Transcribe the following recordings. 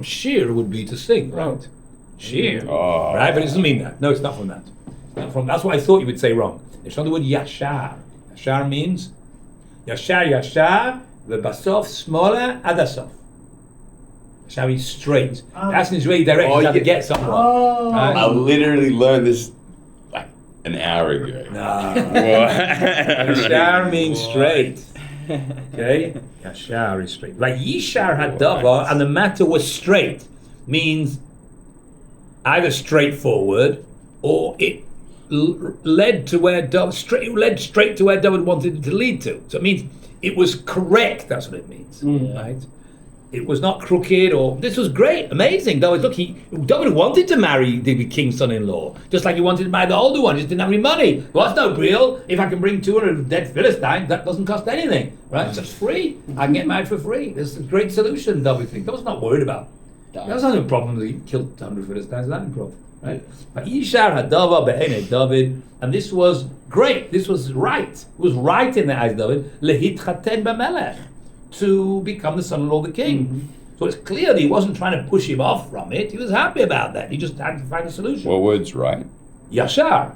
Shiur would be to sing, right? Shiur, right? But it doesn't mean that. No, it's not from that. It's not from. That's what I thought you would say wrong. It's from the word yashar. Yashar means yashar, the basof smola adasof. Yashar means straight. That's an Israeli direction how to get someone. Right? I literally learned this like an hour ago. No. Yashar means straight. Okay? Yashar is straight. Like Yishar Hadava, and the matter was straight, means either straightforward or it led to where led straight to where David wanted it to lead to. So it means it was correct. That's what it means, right? It was not crooked, or this was great, amazing. David wanted to marry the king's son-in-law, just like he wanted to marry the older one. He just didn't have any money. Well, that's no deal. If I can bring 200 dead Philistines, that doesn't cost anything, right? So it's free. I can get married for free. It's a great solution, David thinks. David's not worried about. That's not a problem that he killed 100 Philistines. That's not a problem, right? But Yishar Hadava be'enei David, and this was great. This was right. It was right in the eyes of David. Lehitchaten b'melech, to become the son-in-law of the king. So it's clear that he wasn't trying to push him off from it. He was happy about that. He just had to find a solution. What word's right? Yashar.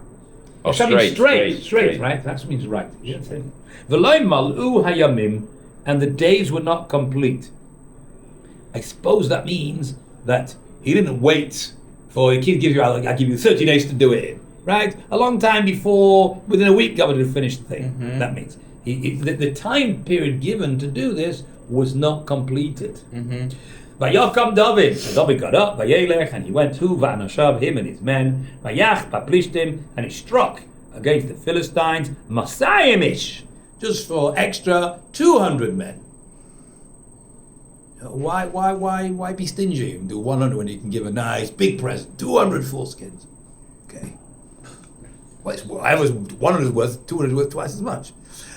Oh, Yashar means straight, right? That means right. V'lo mal'u hayamim, and the days were not complete. I suppose that means that he didn't wait for, the king gives you, I give you 30 days to do it in, right? A long time before, within a week, governor would finish the thing. That means the time period given to do this was not completed. Vayakam David. So David got up, Vayelech, and he went to Va'anashav, him and his men, Vayach, Paplishtim, and he struck against the Philistines, Masayimish, just for extra 200 men. Why be stingy and do 100 when you can give a nice big present? 200 foreskins. Okay. Well, I was 100 is worth, 200 is worth twice as much.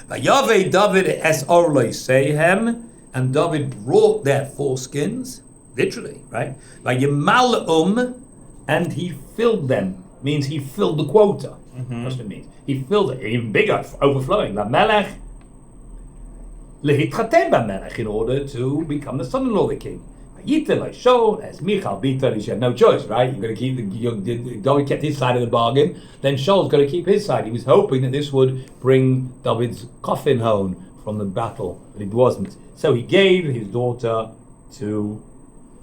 Vayave David es orloi sehem, and David brought their foreskins, literally, right? Vayimal'um, and he filled them. Means he filled the quota. That's what it means. He filled it, even bigger, overflowing. LaMelech lehitchaten b'melech, in order to become the son-in-law of the king. Yitel Shaul as Michal Bita. He had no choice, right? You're going to keep David kept his side of the bargain. Then Shaul's got to keep his side. He was hoping that this would bring David's coffin home from the battle, but it wasn't. So he gave his daughter to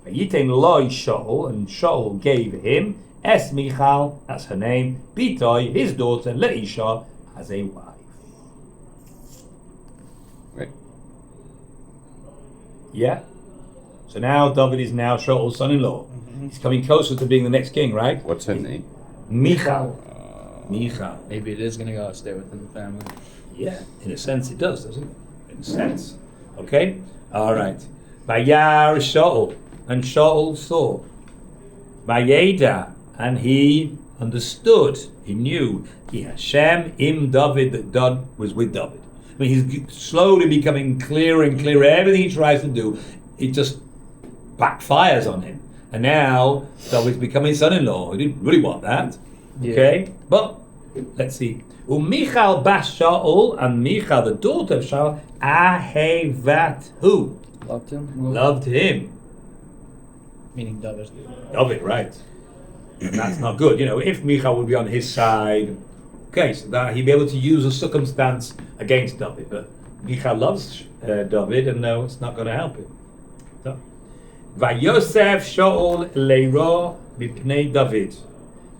Yitin Loi Shaul, and Shaul gave him Es Michal, that's her name, Bitoi, his daughter, Leisha, as a wife. Right. Yeah. So now David is now Shaul's son-in-law. He's coming closer to being the next king, right? What's her name? Michal. Michal. Maybe it is going to go stay within the family. Yeah, in a sense it does, doesn't it? In a sense. Okay? All right. Vayar Shaul, and Shaul saw. Vayeda, and he understood, he knew, Ki Hashem im David, that God was with David. I mean, he's slowly becoming clearer and clearer. Everything he tries to do, it just backfires on him. And now David's becoming his son-in-law. He didn't really want that. Yeah. Okay? But let's see. Michal bas Shaul, and Michal, the daughter of Shaul, ahevat who? Loved him. Loved him. Meaning David. David, right. And that's not good. You know, if Michal would be on his side, okay, so that he'd be able to use a circumstance against David. But Michal loves David, and no, it's not going to help him. So, Vayosef Shaul leiro mipnei David.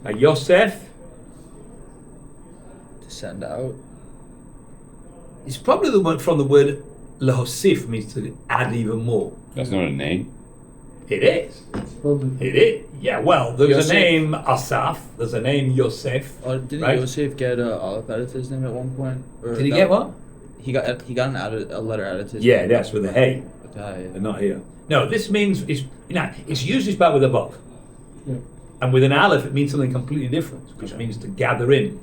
Vayosef, To send out. it's probably the one from the word lehosif, means to add even more. That's not a name. It is. It is. Yeah, well, there's Yosef. a name Asaph, there's a name Yosef. Or didn't right? Yosef get an olive added to his name at one point? Or Did he get what? He got a letter added to his Yeah, name. that's with a hey. With the hay, But not here. No, this means it's usually spelled with a vav. Yeah. And with an aleph, it means something completely different, which means to gather in.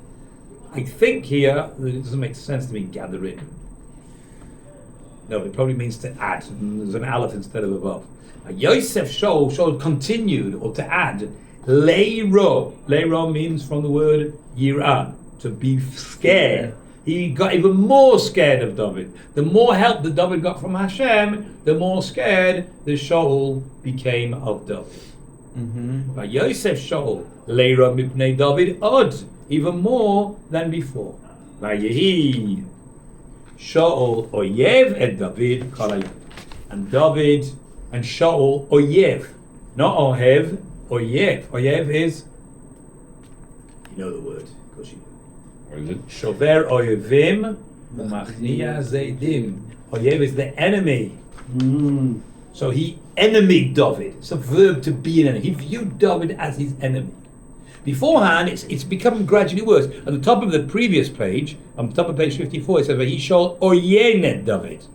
I think here it doesn't make sense to me gather in. No, it probably means to add. There's an aleph instead of a vav. Yosef Shaul continued, or to add, leiro. Leiro means from the word yirah, to be scared. he got even more scared of David. The more help that David got from Hashem, the more scared the Shaul became of David. But Yosef Shaul leira mipnei David od, even more than before. Vayehi Shaul oyev et David kol hayom. And David and Shaul oyev, not ohev, oyev. Oyev is, you know the word, of course you know. What is it? Shover oyevim umachniya zeidim. Oyev is the enemy. So he enemied David. It's a verb to be an enemy. He viewed David as his enemy. Beforehand, it's become gradually worse. At the top of the previous page, on the top of page 54, it says, "He shall oyenet David."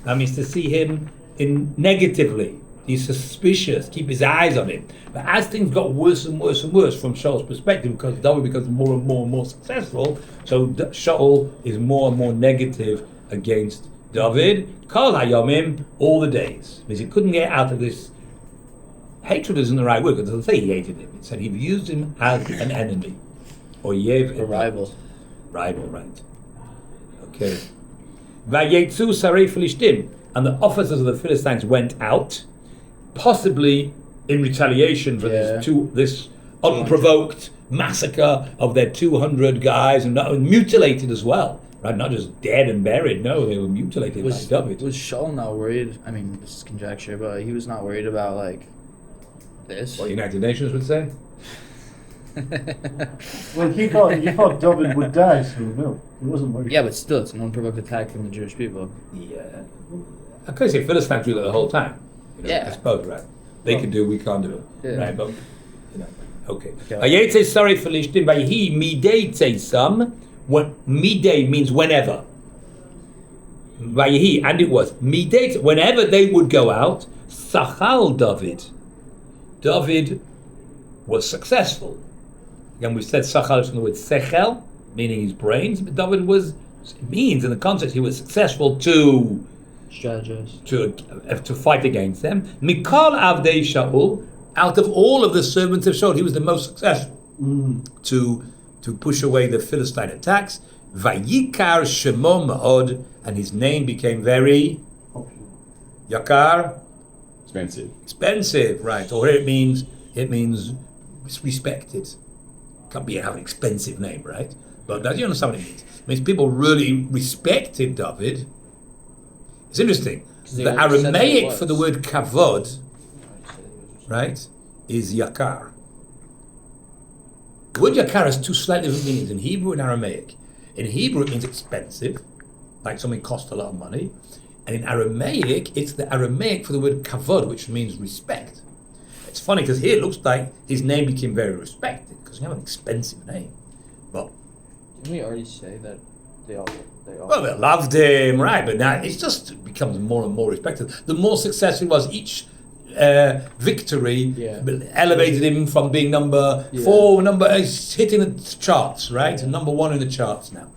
That means to see him in negatively. He's suspicious, keep his eyes on him. But as things got worse and worse and worse from Shaul's perspective, because David becomes more and more successful, so Shaul is more and more negative against David. Kol hayomim, all the days. Because he couldn't get out of this. Hatred isn't the right word, because it doesn't say he hated him. It said he used him as an enemy. Or yev. A rival. Rival, right. Okay. Vayetzu sarei Philishtim. And the officers of the Philistines went out, possibly in retaliation for this unprovoked massacre of their 200 guys, and mutilated as well. Right, not just dead and buried. No, they were mutilated by David. Was Shaul not worried? I mean, this is conjecture, but he was not worried about like this. What United Nations would say. Well, he thought David would die, so no, he wasn't worried. Yeah, but still, it's an unprovoked attack from the Jewish people. Yeah, I could say Philistines do that the whole time. You know, Yeah. I suppose, right? They can do, we can't do it. Yeah. Right, but you know, okay. Vayetze sarei Philishtim vayhi midei tzeisam. What midei means whenever. Vayhi, and it was midei, whenever they would go out. Sachal David. David was successful. Again, we've said sachal is from the word sechel, meaning his brains. But David was, it means in the context, he was successful to Strategize. To fight against them. Mikal avdei Shaul, out of all of the servants of Shaul, he was the most successful to push away the Philistine attacks. Vayikar shemo ma'od, and his name became very yakar, expensive, right? Or it means respected. Can't be have an expensive name, right? But do you understand what it means? It means people really respected David. It's interesting. The Aramaic for the word kavod, right, is yakar. The word yakar has two slightly different meanings in Hebrew and Aramaic. In Hebrew, it means expensive, like something cost a lot of money. And in Aramaic, it's the Aramaic for the word kavod, which means respect. It's funny because here it looks like his name became very respected because you have an expensive name. But didn't we already say that they all? Well, they loved him, right? But now it's just becomes more and more respected. The more successful was each victory, elevated him from being number 4, he's hitting the charts, right? And number 1 in the charts now.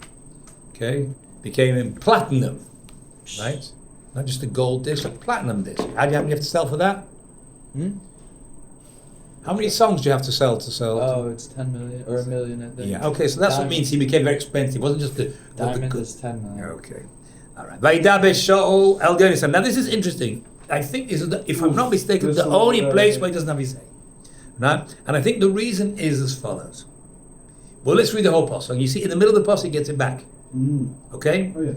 Okay, became platinum, right? Not just a gold disc, a platinum disc. How many you have to sell for that? How many songs do you have to sell? Oh, it's 10 million or 1 million, I think. Yeah. Okay, so that's what it means. He became very expensive. It wasn't just the diamond is 10 million. Okay. All right. Vaidabe Shaul El Yonasan. Now this is interesting. I think this is, if I'm not mistaken, the only place where he doesn't have his name. Right? And I think the reason is as follows. Well, let's read the whole pasuk. You see, in the middle of the pasuk, he gets it back. Okay? Oh, yeah.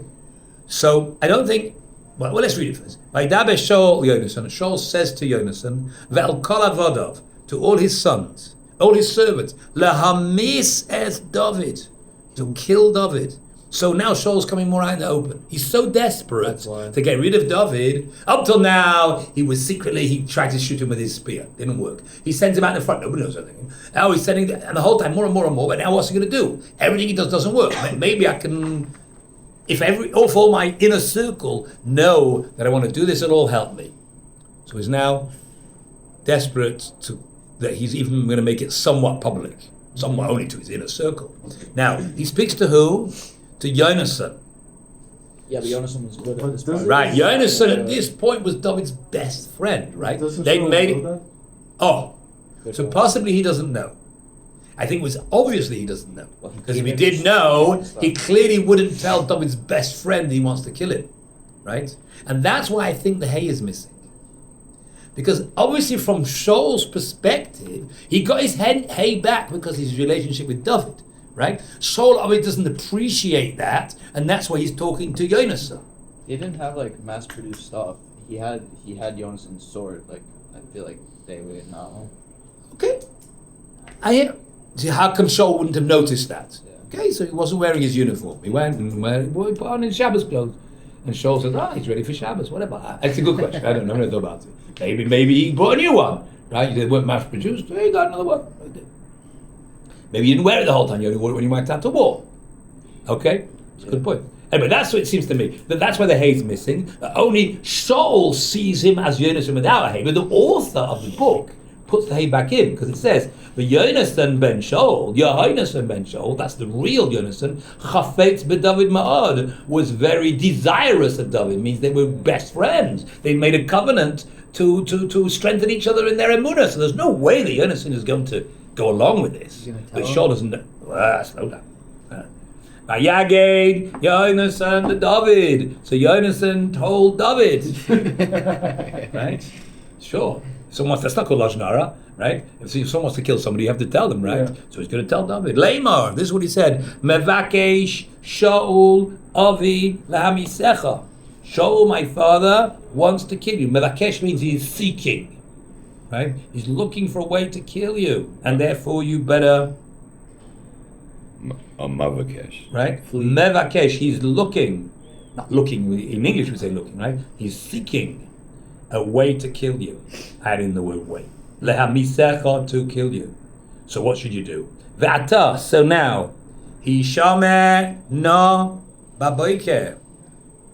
So I don't think. Well, let's read it first. Vaidabe Shaul Yonasan. Shaul says to Yonasan, Ve'al kol avodav, to all his sons, all his servants, lahamis es David, to kill David. So now Shaul's coming more out in the open. He's so desperate to get rid of David. Up till now, he tried to shoot him with his spear. Didn't work. He sends him out in the front. Nobody knows anything. Now he's sending, and the whole time more and more and more. But now what's he going to do? Everything he does doesn't work. Maybe I can, if all my inner circle know that I want to do this, it'll all help me. So he's now desperate that he's even going to make it somewhat public. Somewhat only to his inner circle. Now, he speaks to who? To Yonasan. Yeah, but Yonasan was good at this point. Right, Yonasan at this point was David's best friend, right? They made it. Oh, so possibly he doesn't know. I think it was obviously he doesn't know. Well, Because if he gave him did know, stuff. he clearly wouldn't tell David's best friend he wants to kill him. Right? And that's why I think the hay is missing. Because obviously from Shaul's perspective, he got his hay back because of his relationship with David. Right? Shaul obviously doesn't appreciate that, and that's why he's talking to Yonasan. He didn't have like mass-produced stuff. He had Jonason's sword. Like I feel like they would know. Okay. I hear. See, how come Shaul wouldn't have noticed that? Yeah. Okay, so he wasn't wearing his uniform. He went and he put on his Shabbos clothes. And Shaul says, he's ready for Shabbos. What about that? It's a good question. I don't know anything about it. Maybe he bought a new one. Right? They weren't mass produced. Hey, he got another one. Maybe you didn't wear it the whole time. You only wore it when you went out to war. Okay? It's a good point. Anyway, that's what it seems to me. That's why the hay's missing. Only Shaul sees him as Yonasan without a hay. But the author of the book puts the hay back in, because it says, the Yonasan ben Shaul, Yonasan ben Shaul, that's the real Yonasan, Chafetz beDavid Ma'ad, was very desirous of David. It means they were best friends. They made a covenant to strengthen each other in their emunah. So there's no way that Yonasan is going to go along with this. But Shaul doesn't know. Slow down. Vayaged Yonasan to David. So Yonasan told David. Right? Sure. That's not called Lashon Hara, right? If someone wants to kill somebody, you have to tell them, right? Yeah. So he's going to tell David. Leimar, this is what he said. Mevakesh Shaul Avi lahamisecha. Shaul, my father, wants to kill you. Mevakesh means he's seeking, right? He's looking for a way to kill you, and therefore you better... Mavakesh. Right? Mevakesh, he's looking. Not looking, in English we say looking, right? He's seeking a way to kill you. Add in the word way. Lehamisecha, to kill you. So what should you do? Ve'ata, so now, Hishamer na baboiker.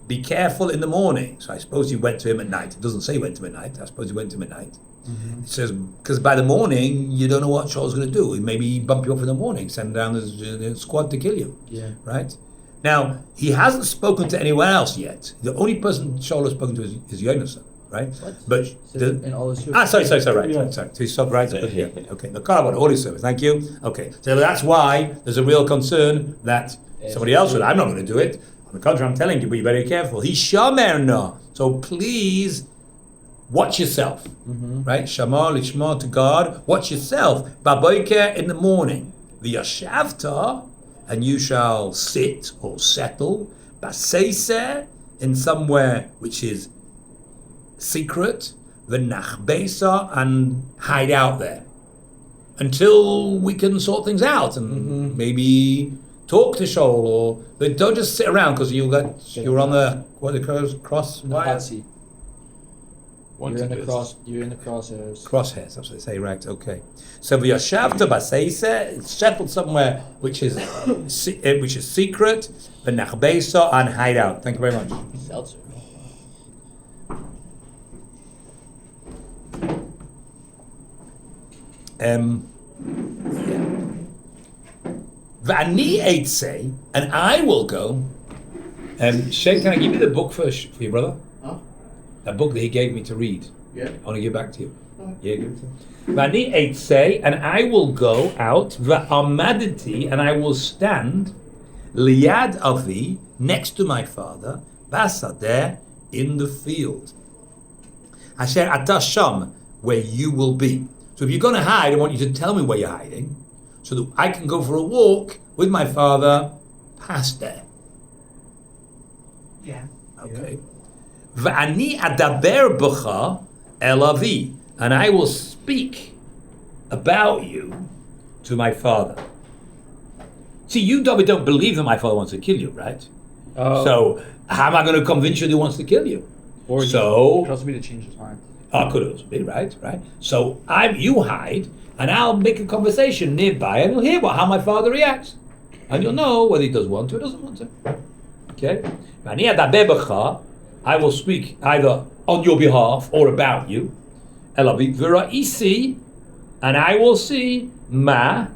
Be careful in the morning. So I suppose he went to him at night. It doesn't say he went to him at night. I suppose he went to him at night. Mm-hmm. It says, because by the morning, you don't know what Shaul's going to do. Maybe bump you up in the morning, send down his squad to kill you. Yeah. Right? Now, he hasn't spoken to anyone else yet. The only person Shaul has spoken to is Yonasan. Right, what? But in all his sorry, right, yeah. sorry. So he's so right. Yeah. Okay, the car about all his service. Thank you. Okay, so that's why there's a real concern that somebody else would. I'm not going to do it. On the contrary, I'm telling you, but you better be careful. He's shamerna. So please watch yourself. Mm-hmm. Right, shamar lishma to God. Watch yourself. Baboiker in the morning. The yashavta, and you shall sit or settle. Baseiser, in somewhere which is secret, the nachbesa, and hide out there until we can sort things out and maybe talk to Shaul, but don't just sit around because you're on the cross wire. You're in the crosshairs. Crosshairs, that's what they say, right? Okay. So v'yashavta b'seisa, it's settled somewhere which is secret, the nachbesa, and hide out. Thank you very much. Seltzer. V'ani eitzei, and I will go. Shay, can I give you the book for your brother? Huh? That book that he gave me to read. Yeah. I want to give back to you. Yeah, give it to him. V'ani eitzei, and I will go out. V'amaditi, and I will stand. Liyad avi, next to my father. Basadeh, in the field. Asher ata sham, where you will be. So if you're going to hide, I want you to tell me where you're hiding, so that I can go for a walk with my father past there. Yeah. Okay. V'ani adaber b'cha el avi, and I will speak about you to my father. See, you, David, don't believe that my father wants to kill you, right? Oh. So how am I going to convince you that he wants to kill you? Or it could also be to change his mind. Could also be, right? So you hide, and I'll make a conversation nearby, and you'll hear how my father reacts. And you'll know whether he does want to or doesn't want to. Okay? I will speak either on your behalf or about you. And I will see ma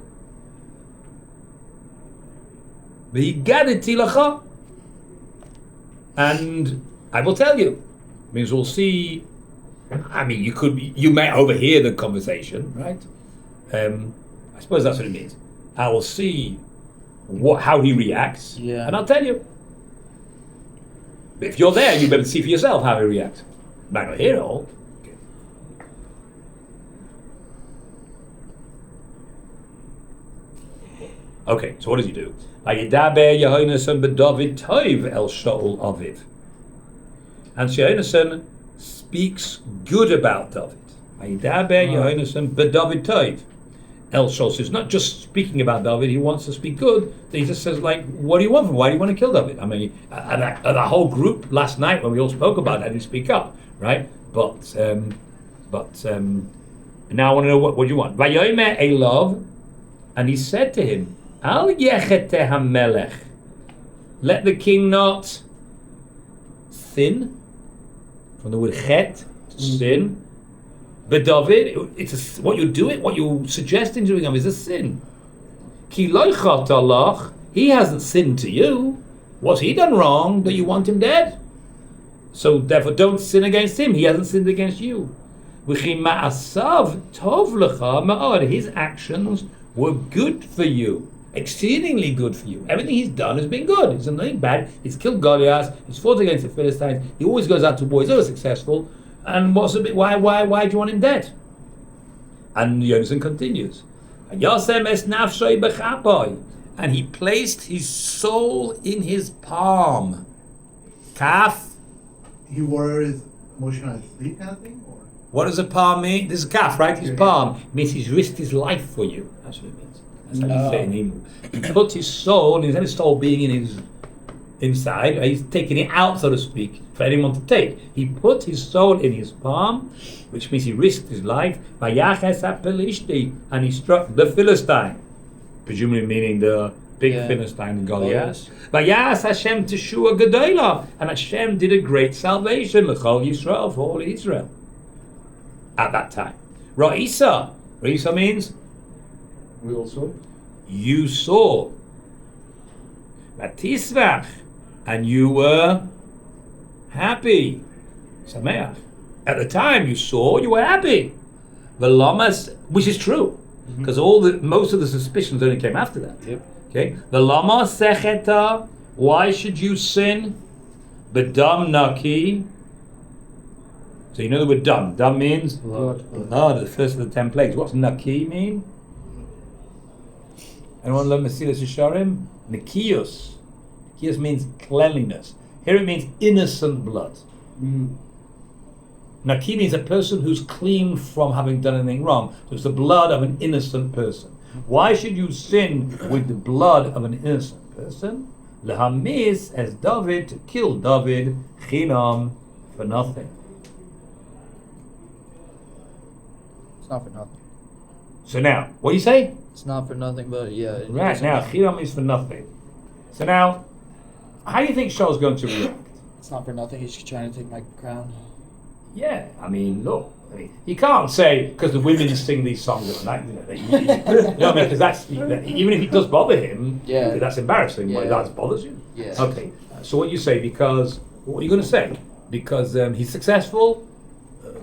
and I will tell you. Means we'll see. I mean, you may overhear the conversation, right? I suppose that's what it means. I will see how he reacts, and I'll tell you. If you're there, you better see for yourself how he reacts. Might not hear it all. Okay, so what does he do? Vayidaber Yehonasan b'David Tov el Shaul Aviv. And Yehonasan speaks good about David. Vayidaber Yehonasan b'David Tov el Shaul. So it's not just speaking about David, he wants to speak good. He just says, like, what do you want from him? Why do you want to kill David? I mean, and the whole group last night when we all spoke about that, didn't speak up, right? But now I want to know what do you want? Vayomer Elov, and he said to him, Al Yechet HaMelech, let the king not sin, from the word chet, sin. But David, what you're doing, what you're suggesting doing him is a sin. Ki lo chat alach, he hasn't sinned to you. What's he done wrong that you want him dead? So therefore don't sin against him, he hasn't sinned against you. V'chi ma'asav tov lecha ma'od, his actions were good for you, exceedingly good for you. Everything he's done has been good. He's done nothing bad. He's killed Goliath, he's fought against the Philistines, he always goes out to war, he's always successful. And what's a bit? Why do you want him dead? And Yonatan continues. And he placed his soul in his palm. Kaf. He wore his emotion on his sleeve kind of thing? Or? What does a palm mean? This is kaf, right? His palm. It means he's risked his life for you. That's what it means. That's how you say it in Hebrew. He put his soul, instead of his soul being in his inside, he's taking it out, so to speak, for anyone to take. He put his soul in his palm, which means he risked his life. And he struck the Philistine, presumably meaning the big Philistine, Goliath. Vayas Hashem Teshua Gedolah, and Hashem did a great salvation, L'chol Yisrael, for all Israel. At that time, Ra'isa means We also. you saw. Vatisvach, and you were happy. Sameach. At the time you saw, you were happy. V'lamas, which is true, because most of the suspicions only came after that. Yep. Okay. V'lama secheta, why should you sin? B'dam naki. So you know the word dam. Dam means Blood. the first of the 10 plagues. What's naki mean? Anyone learn Mesilas Yesharim? Nikios. Nikios means cleanliness. Here it means innocent blood. Naki means a person who's clean from having done anything wrong. So it's the blood of an innocent person. Why should you sin with the blood of an innocent person? Lehamis as David, to kill David, chinam, for nothing. It's not for nothing. So now, what do you say? It's not for nothing, but yeah. Right, now, chinam is for nothing. So now, how do you think Shaul's going to react? It's not for nothing. He's trying to take my crown. Yeah, I mean, look, you can't say because the women sing these songs at night, you know what I mean? Because that's, even if it does bother him, that's embarrassing. Yeah. That bothers you. Yeah. Okay, so what you say? Because what are you going to say? Because he's successful.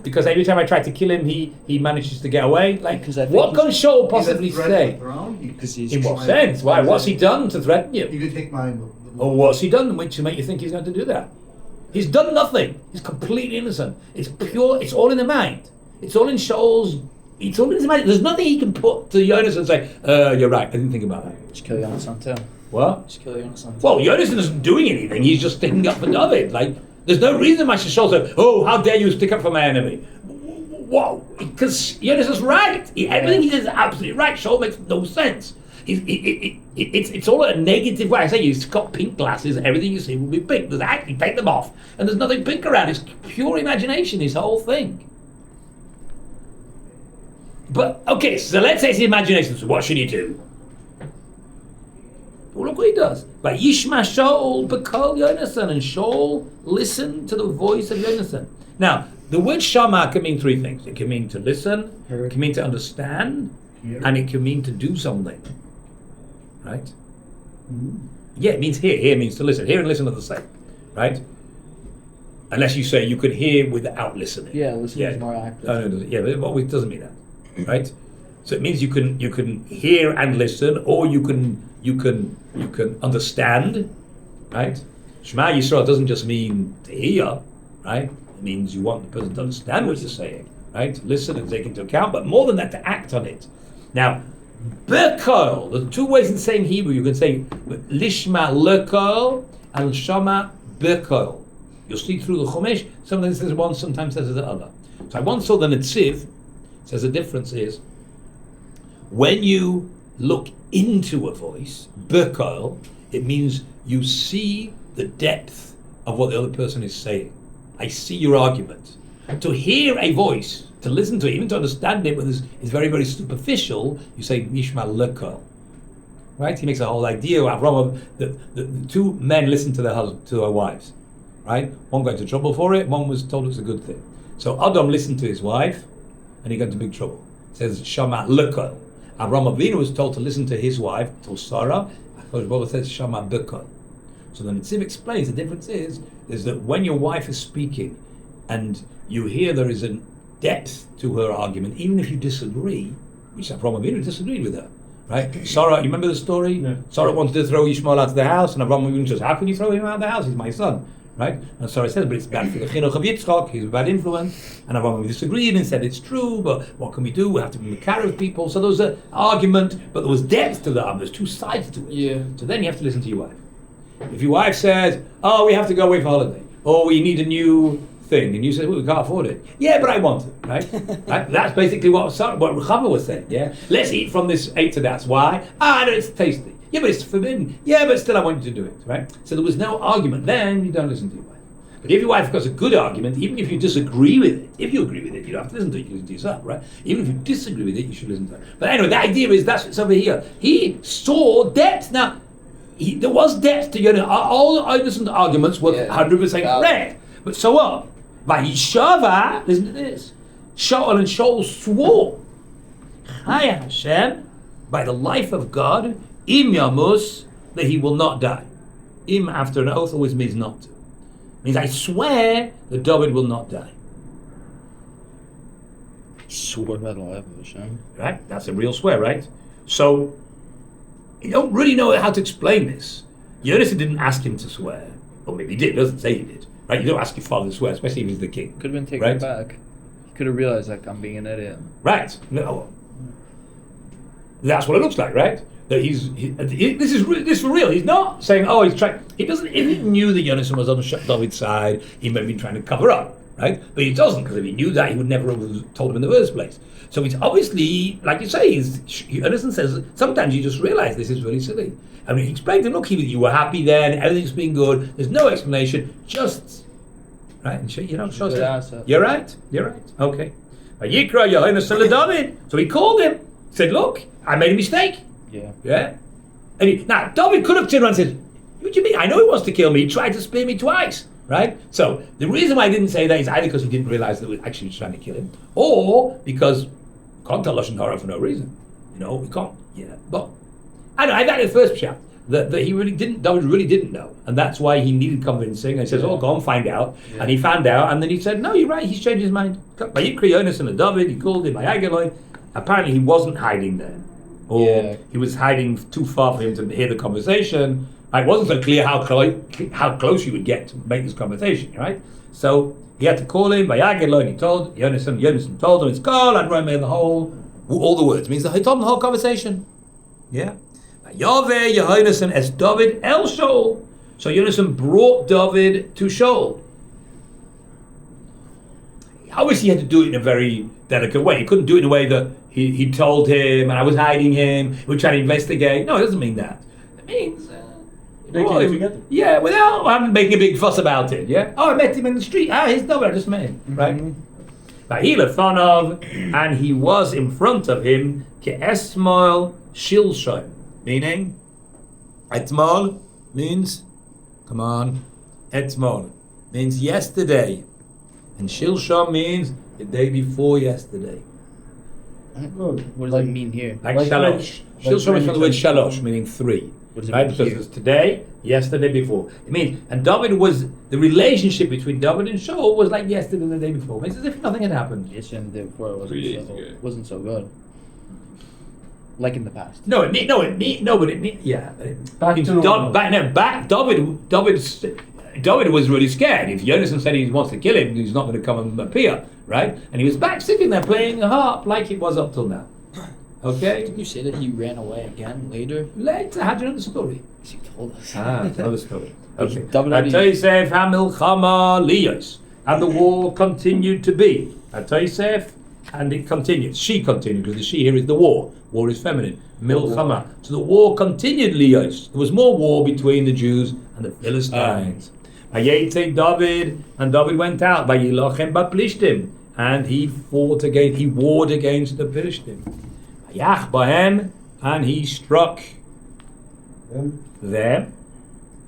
Because every time I try to kill him, he manages to get away. Like, what can Shaul possibly say? Because he's In what sense? Why? What's he done to threaten you? You could take mine. Or what's he done which to make you think he's going to do that? He's done nothing. He's completely innocent. It's pure. It's all in the mind. It's all in Shaul's. It's all in his mind. There's nothing he can put to Jonas and say, "You're right. I didn't think about that." Just kill Jonathan too. What? Just kill Jonathan. Well, Jonas isn't doing anything. He's just sticking up for David. Like, there's no reason why Shaul said, "Oh, how dare you stick up for my enemy?" Whoa! Because Jonas is right. Everything he says is absolutely right. Shaul makes no sense. It's all a negative way. I say you've got pink glasses, and everything you see will be pink. There's actually take them off, and there's nothing pink around. It's pure imagination. This whole thing. But okay, so let's say it's imagination. So what should he do? Well, look what he does. But Yishma Shaul b'kol Yonasan, and Shaul listened to the voice of Yonasan. Now, the word shama can mean three things. It can mean to listen, it can mean to understand, and it can mean to do something. Right? Yeah, it means hear. Hear means to listen. Hear and listen are the same. Right? Unless you say you could hear without listening. Yeah, listening is more active. No, it doesn't. Yeah, but it doesn't mean that. Right? So it means you can hear and listen, or you can understand, right? Shema Yisrael doesn't just mean to hear, right? It means you want the person to understand what you're saying, right? To listen and take into account, but more than that, to act on it. Now, Bekol, there's two ways in the same Hebrew. You can say Lishma Lekol and Shama Bekol. You'll see through the Chumash, sometimes it says one, sometimes it says the other. So I once saw the Netziv, says the difference is, when you look into a voice, Bekol, it means you see the depth of what the other person is saying. I see your argument. To hear a voice, to listen to it, even to understand it, is very, very superficial. You say Nishma Lekol, right? He makes a whole idea of Avraham. The two men listened to their wives, right? One got into trouble for it. One was told it was a good thing. So Adam listened to his wife, and he got into big trouble. It says Shama Lekol. Avraham Avinu was told to listen to his wife, to Sarah. It says Shama Bekol. So the Netziv explains the difference is that when your wife is speaking, and you hear there is a depth to her argument, even if you disagree, which Avraham Avinu disagreed with her, right? Sarah, you remember the story? Yeah. Sarah wanted to throw Yishmael out of the house, and Avraham Avinu says, "How can you throw him out of the house? He's my son." Right? And Sarah says, but it's bad for the chinuch of Yitzchak, he's a bad influence. And Avraham disagreed and said, it's true, but what can we do? We have to be makar of people. So there was an argument, but there was depth to the argument. There's two sides to it. Yeah. So then you have to listen to your wife. If your wife says, oh, we have to go away for holiday, or we need a new thing, and you say, well, we can't afford it. Yeah, but I want it, right? Right? That's basically what Rechava was saying, yeah? Let's eat from this to that's why. I know it's tasty. Yeah, but it's forbidden. Yeah, but still I want you to do it, right? So there was no argument. Then you don't listen to your wife. But if your wife has a good argument, even if you disagree with it, if you agree with it, you don't have to listen to it, you listen to yourself, right? Even if you disagree with it, you should listen to it. But anyway, the idea is that's what's over here. He saw depth. Now, there was depth to all the innocent arguments were 100% correct. But so what? By Yishava, listen to this. Shaul and Shaul swore, Chaya Hashem, by the life of God, Im Yamus, that he will not die. Im after an oath always means not to. Means I swear that David will not die. Swore by the life of Hashem. Right? That's a real swear, right? So you don't really know how to explain this. Yonasan didn't ask him to swear. Or maybe he did, it doesn't say he did. Right? You don't ask your father to swear, especially if he's the king. Could have been taken back. He could have realized like I'm being an idiot. Right. No. That's what it looks like, right? That this is for real. He's not saying, oh, he's trying. He doesn't. If he knew that Yonasan was on David's side, he might have been trying to cover up, right? But he doesn't, because if he knew that, he would never have told him in the first place. So he's obviously, like you say, Yonasan says sometimes you just realize this is really silly. I mean, he explained to him, look, you were happy then, everything's been good. There's no explanation. Just right, and you're right. You're right. Okay. Yikra Yonasan David. So he called him. Said, look, I made a mistake. Yeah. And now, David could have turned around and said, what do you mean? I know he wants to kill me. He tried to spear me twice, right? So the reason why I didn't say that is either because he didn't realize that we actually was trying to kill him, or because we can't tell Lashon Hara for no reason. We can't. Yeah. But I know, I got the first shot that he really didn't, David really didn't know. And that's why he needed convincing. And he says, go and find out. Yeah. And he found out, and then he said, no, you're right, he's changed his mind. By Yikra Yonasan and David, he called him by Agaloi. Apparently he wasn't hiding there. Or he was hiding too far for him to hear the conversation. It wasn't so clear how close you would get to make this conversation, right? So he had to call him by Agelo, and he told Yonasan told him it's called and made all the words. Means that he told him the whole conversation. Yeah. Yahweh Yehonasan as David el Shaul. So Yonasan brought David to Shaul. Obviously he had to do it in a very delicate way. He couldn't do it in a way that he told him and I was hiding him, we were trying to investigate. No, it doesn't mean that. It means yeah, without making a big fuss about it. Yeah. Oh, I met him in the street. He's David, I just met him. Right? But he lefanov, and he was in front of him ke'esmol shilshon, meaning etmol means come on, etmol means yesterday, and shilshon means the day before yesterday. What does that mean here? Like shalosh. Shilshon is from the word shalosh, meaning three. What does it right? mean Because here? it's today, yesterday, before. It means, and David was, the relationship between David and Shaul was like yesterday and the day before. It's as if nothing had happened. Yesterday and the day before wasn't so good. Like in the past. But it means yeah. Back to normal. David was really scared. If Jonathan said he wants to kill him, he's not going to come and appear, right? And he was back sitting there playing the harp like it was up till now. Okay? Didn't you say that he ran away again later? Later, how do you know the story? Because you told us. Another story. Okay. David Atosef hamilchama liyos, and the war continued to be. Atosef, and it continued. She continued, because the she here is the war. War is feminine. Milchama. So the war continued liyos. There was more war between the Jews and the Philistines. Vayetze David, and David went out. Vayilochem baplishtim, and he warred against the Philistines. Vayach bahem, and he struck them,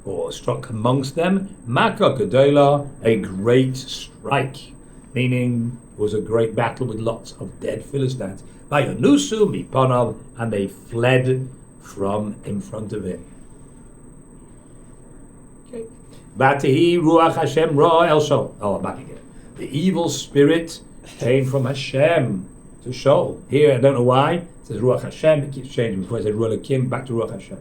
or struck amongst them, Makkah Gedola, a great strike, meaning it was a great battle with lots of dead Philistines. Vayonusu miponav, and they fled from in front of him. Okay. Vatihi ruach Hashem ra el Shaul. Oh, back again. The evil spirit came from Hashem to Shaul. Here, I don't know why. It says ruach Hashem. It keeps changing. Before it said ruach Elohim, back to ruach Hashem.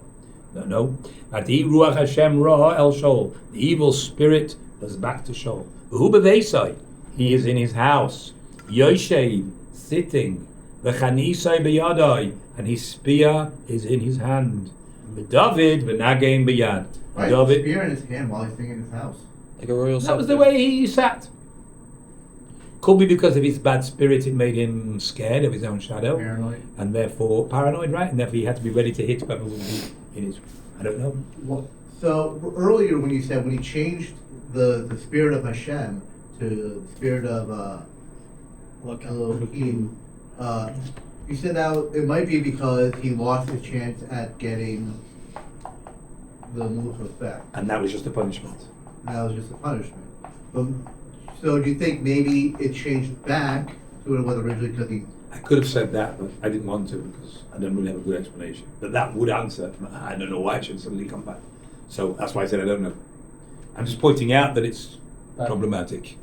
No. Vatihi ruach Hashem ra el Shaul. The evil spirit was back to Shaul. V'hu b'veisai. He is in his house. Yoshev, sitting. V'chanisai b'yadai, and his spear is in his hand. David v'nagem b'yad. Why is the spear in his hand while he's sitting in his house? Like a royal That was the way he sat. Could be because of his bad spirit, it made him scared of his own shadow. Paranoid. And therefore, paranoid, right? And therefore he had to be ready to hit whoever would be in his, I don't know. Well, so earlier when you said when he changed the spirit of Hashem to the spirit of Elohim, you said that it might be because he lost his chance at getting the Mulchos back. And that was just a punishment. And that was just a punishment. So do you think maybe it changed back to what it was originally because he... I could have said that, but I didn't want to because I don't really have a good explanation. But that would answer. I don't know why it should suddenly come back. So that's why I said I don't know. I'm just pointing out that it's problematic.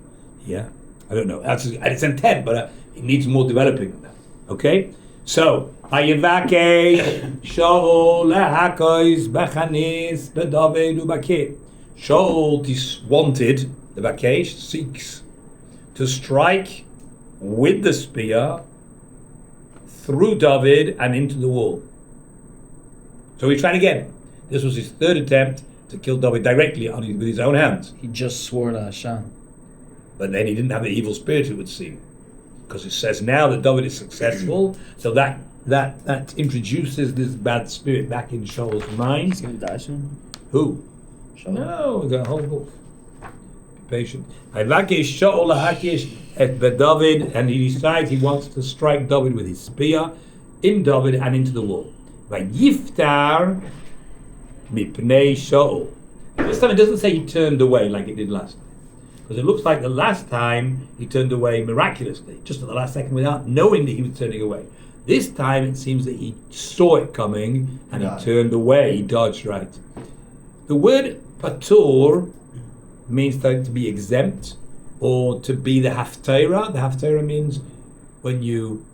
Yeah, I don't know. That's its intent, but it needs more developing than that. Okay? So, Vayivake Shaul lehakois bechanis bedavid ubakir. Shaul wanted, the Bakesh seeks to strike with the spear through David and into the wall. So he tried again. This was his third attempt to kill David directly with his own hands. He just swore to Hashem. But then he didn't have the evil spirit, it would seem. Because it says now that David is successful, so that introduces this bad spirit back in Shaul's mind. He's going to die soon? Who? Shaul. No, we got a whole book. Be patient. Shaul hakish et David, and he decides he wants to strike David with his spear in David and into the wall. Vayiftar mipnei Shaul. This time it doesn't say he turned away like it did last time. Because it looks like the last time he turned away miraculously, just at the last second without knowing that he was turning away. This time it seems that he saw it coming and he turned away, he dodged right. The word patur means to be exempt or to be the haftarah. The haftarah means when you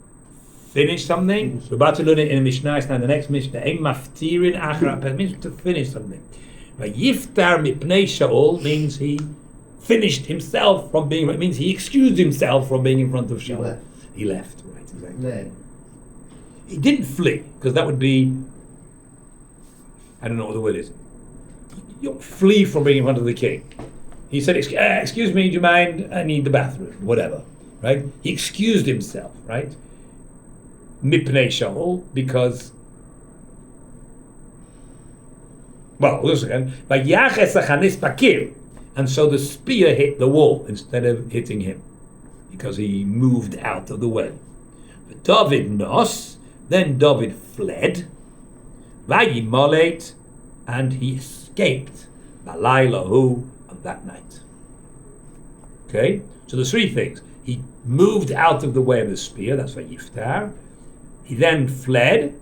finish something. We're about to learn it in a Mishnah, it's now the next Mishnah. Ein maftirin achra, it means to finish something. But yiftar mipnei Shaul means he finished himself from being, it means he excused himself from being in front of Shaul. He left, right, exactly. He didn't flee, because that would be, I don't know what the word is. You don't flee from being in front of the king. He said, excuse me, do you mind? I need the bathroom, whatever, right? He excused himself, right? Mipnei Shaul, because, well, listen again. And so the spear hit the wall instead of hitting him, because he moved out of the way. But David nos, then David fled, Vayimolet, and he escaped, Balaylahu, on that night. Okay, so there's three things. He moved out of the way of the spear, that's Vayiftar. He then fled,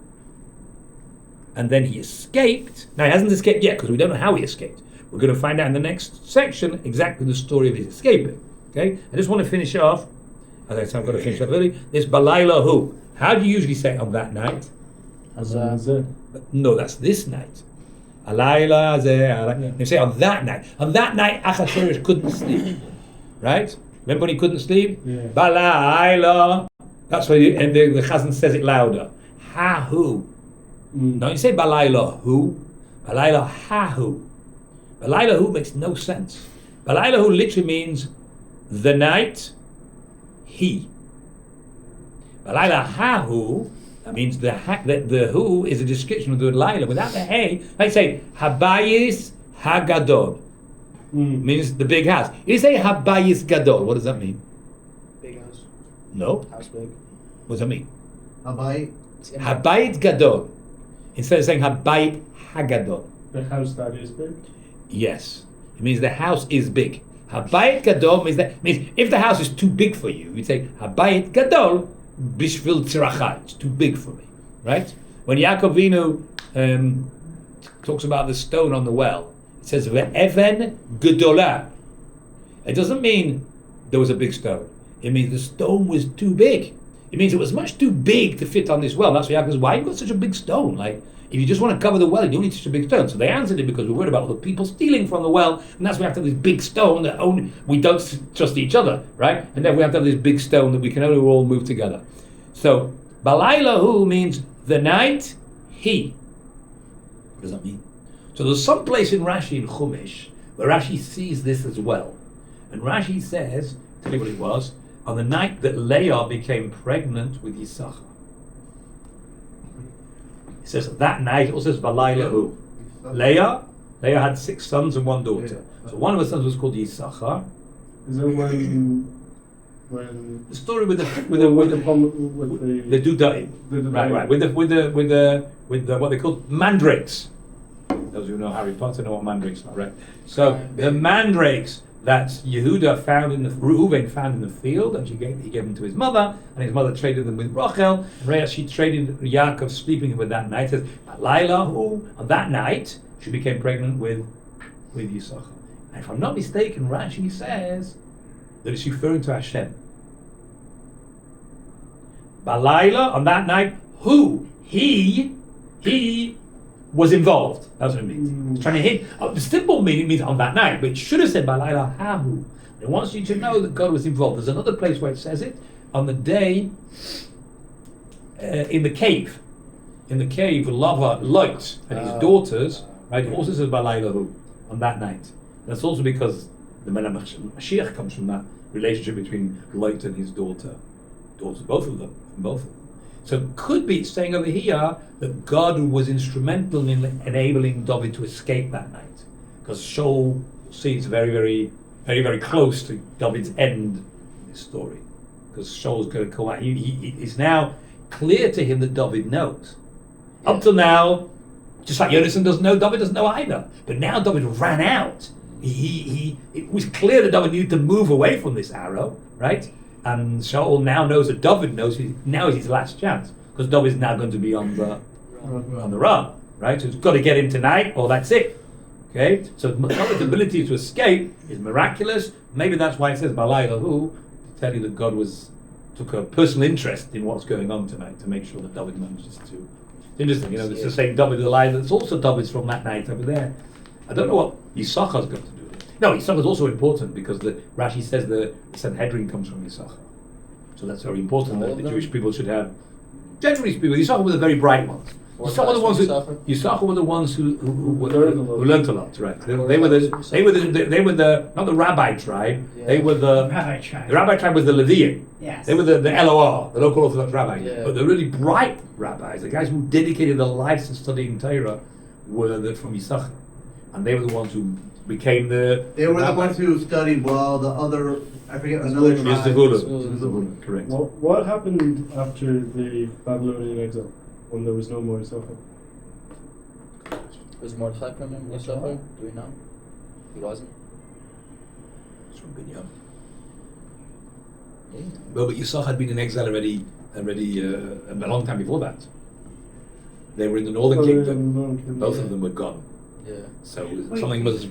and then he escaped. Now he hasn't escaped yet, because we don't know how he escaped. We're going to find out in the next section exactly the story of his escaping. Okay, I just want to finish off. As I said, I'm going to finish up early. This Balaylahu. How do you usually say on that night? No, that's this night. Alayla hazeh. You say on that night. On that night, Achashverosh couldn't sleep. Right? Remember when he couldn't sleep? Yeah. Balayla. That's why and the Chazan says it louder. Ha-hu. No, you say balayla hu. Balayla ha-hu. Balayla hu makes no sense. Balayla hu literally means the night he. Balayla ha-hu, that means the hu is a description of the word Laila. Without the hey, I say habayis hagadol. Means the big house. If you say habayis gadol, what does that mean? Big house. No. House big. What does that mean? Habayit. Habayit gadol. Instead of saying habayit hagadol. The house that is big. Yes. It means the house is big. Habayit gadol means if the house is too big for you, you'd say habayit gadol bishvil tzirachai. It's too big for me. Right? When Yaakov Avinu talks about the stone on the well, it says ve'even gedolah. It doesn't mean there was a big stone. It means the stone was too big. It means it was much too big to fit on this well. And that's why Yaakov says, why have you got such a big stone? Like, if you just want to cover the well, you don't need such a big stone. So they answered it because we're worried about all the people stealing from the well, and that's why we have to have this big stone that only we don't trust each other, right? And then we have to have this big stone that we can only all move together. So balaylahu means the night he. What does that mean? So there's some place in Rashi in Chumash where Rashi sees this as well, and Rashi says, tell you what it was, on the night that Leah became pregnant with Yisachar. It says that night, it also says balaylahu. Leah had 6 sons and 1 daughter. So one of the sons was called Yisachar. Is that when The story with the Dudaim, right, with the what they call mandrakes. Those who know Harry Potter know what mandrakes are, right? So the mandrakes that Yehuda Reuven found in the field, and he gave them to his mother, and his mother traded them with Rachel. And she traded Yaakov sleeping with that night. Says Laila, who on that night she became pregnant with Yisachar. And if I'm not mistaken, Rashi says that it's referring to Hashem. Balayla, on that night, who? He was involved. That's what it means. It's trying to hint. The simple meaning means on that night, but it should have said Balayla hahu. It wants you to know that God was involved. There's another place where it says it on the day in the cave. In the cave, Lot and his daughters, right? It also says Balayla hu on that night. That's also because the Mashiach comes from that relationship between Lot and his daughters, both of them. So it could be saying over here that God was instrumental in enabling David to escape that night, because Shaul sees very, very, very, very close to David's end in this story, because Shaul's going to come out. It's now clear to him that David knows. Yeah. Up till now, just like Jonathan doesn't know, David doesn't know either. But now David ran out. It was clear that David needed to move away from this arrow, right? And Shaul now knows that David knows now is his last chance, because David's now going to be on the run, right? So he's got to get him tonight, or that's it. Okay, so David's ability to escape is miraculous. Maybe that's why it says Balaylahu, to tell you that God took a personal interest in what's going on tonight to make sure that David manages to. It's interesting, it's the same David alive. It's also David's from that night over there. I don't know what Yisachar's got to do with it. No, Yisachar's also important because the Rashi says the Sanhedrin comes from Yisachar. So that's very important that the Jewish people should have. Generally speaking, Yisachar were the very bright ones. Yisachar were the ones who learned a lot, right? They were the not the rabbi tribe. Yeah. They were the rabbi tribe. The rabbi tribe was the Levian. Yes. They were the LOR, the local Orthodox rabbi. Yeah. But the really bright rabbis, the guys who dedicated their lives to studying Torah, were from Yisachar. And they were the ones who became the. They were the ones who studied well. The other, I forget another tribe. Zvulun, correct. What happened after the Babylonian exile when there was no more Yisachar? Was Mordechai from him? Yisachar? Do we know? He wasn't. It's from Binyamin. Yeah. Well, but Yisachar had been in exile already a long time before that. They were in the northern kingdom. Both of them were gone. Yeah. So something was